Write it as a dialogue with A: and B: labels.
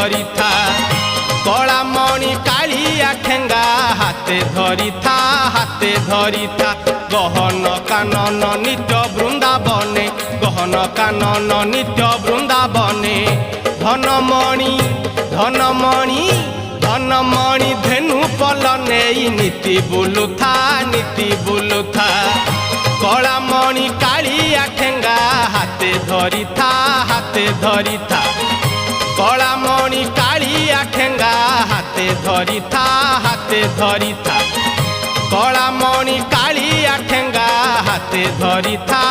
A: धरी था कलामणि कालिया ठेंगा हाथे धरी था गहन कानन नित्य वृंदावने गहन कानन नित्य वृंदावने धनमणि धनमणि धनमणि धेनु पल नहीं नीति बुलुथा कलामणि कालिया ठेंगा हाथे धरी था कलामणि कालिया ठेंगा हाथे धरी था कलामणि कालिया ठेंगा हाथे धरी था